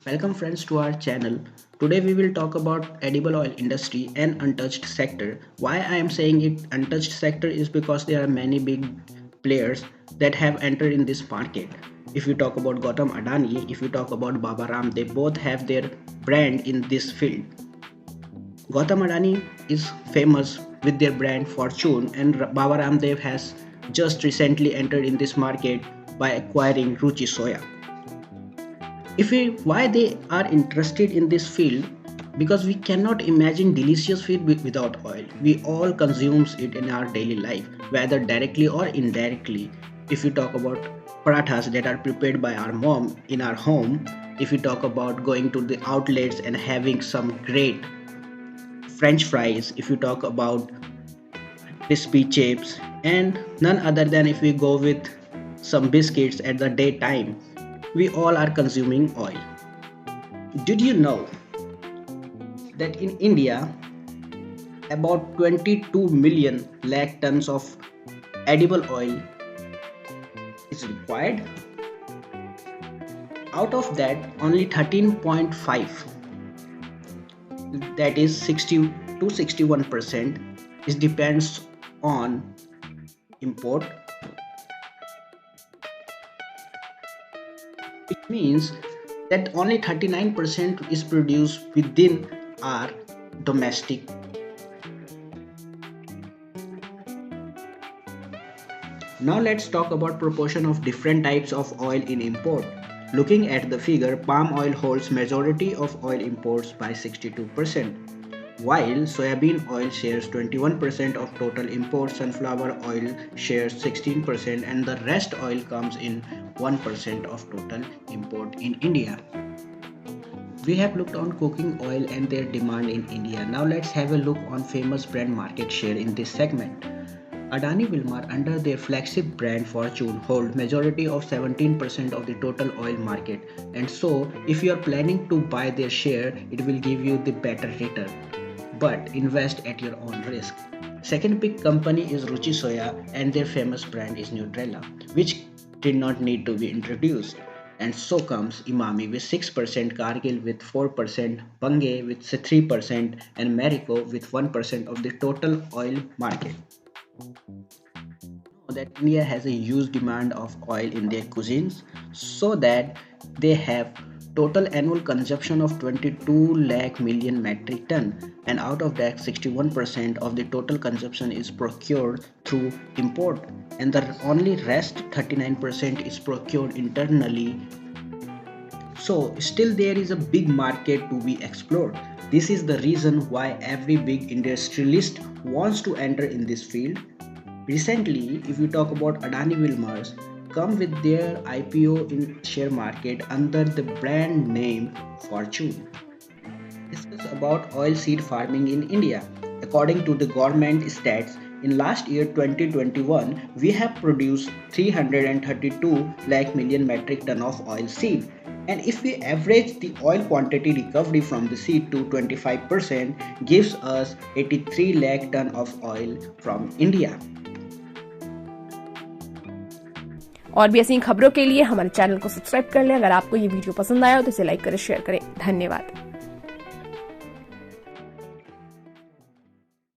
Welcome friends to our channel. Today we will talk about edible oil industry and untouched sector. Why I am saying it untouched sector is because there are many big players that have entered in this market. If you talk about Gautam Adani, if you talk about Baba Ram, they both have their brand in this field. Gautam Adani is famous with their brand Fortune, and Baba Ramdev has just recently entered in this market by acquiring Ruchi Soya. Why they are interested in this field, because we cannot imagine delicious food without oil. We all consumes it in our daily life, whether directly or indirectly. If you talk about parathas that are prepared by our mom in our home, if you talk about going to the outlets and having some great french fries, if you talk about crispy chips, and none other than if we go with some biscuits at the daytime, we all are consuming oil. Did you know that in India about 22 million lakh tons of edible oil is required? Out of that, only 13.5, that is 60 to 61%, is depends on import. It means that only 39% is produced within our domestic. Now let's talk about proportion of different types of oil in import. Looking at the figure, palm oil holds majority of oil imports by 62%, while soybean oil shares 21% of total imports, sunflower oil shares 16%, and the rest oil comes in 1% of total import in India. We have looked on cooking oil and their demand in India. Now let's have a look on famous brand market share in this segment. Adani Wilmar under their flagship brand Fortune hold majority of 17% of the total oil market, and so if you are planning to buy their share, it will give you the better return, but invest at your own risk. Second big company is Ruchi Soya and their famous brand is Nutrella, which did not need to be introduced. And so comes Imami with 6%, Cargill with 4%, Bunge with 3%, and Marico with 1% of the total oil market. That India has a huge demand of oil in their cuisines, so that they have total annual consumption of 22 lakh million metric ton, and out of that 61% of the total consumption is procured through import, and the only rest 39% is procured internally. So still there is a big market to be explored. This is the reason why every big industrialist wants to enter in this field. Recently, if you talk about Adani Wilmars, come with their IPO in share market under the brand name Fortune. This is about oilseed farming in India. According to the government stats, in last year 2021, we have produced 332 lakh million metric ton of oil seed. And if we average the oil quantity recovery from the seed to 25%, gives us 83 lakh ton of oil from India. और भी ऐसी खबरों के लिए हमारे channel को subscribe कर लें। अगर आपको ये वीडियो पसंद आया हो तो इसे लाइक करें, शेयर करें। धन्यवाद।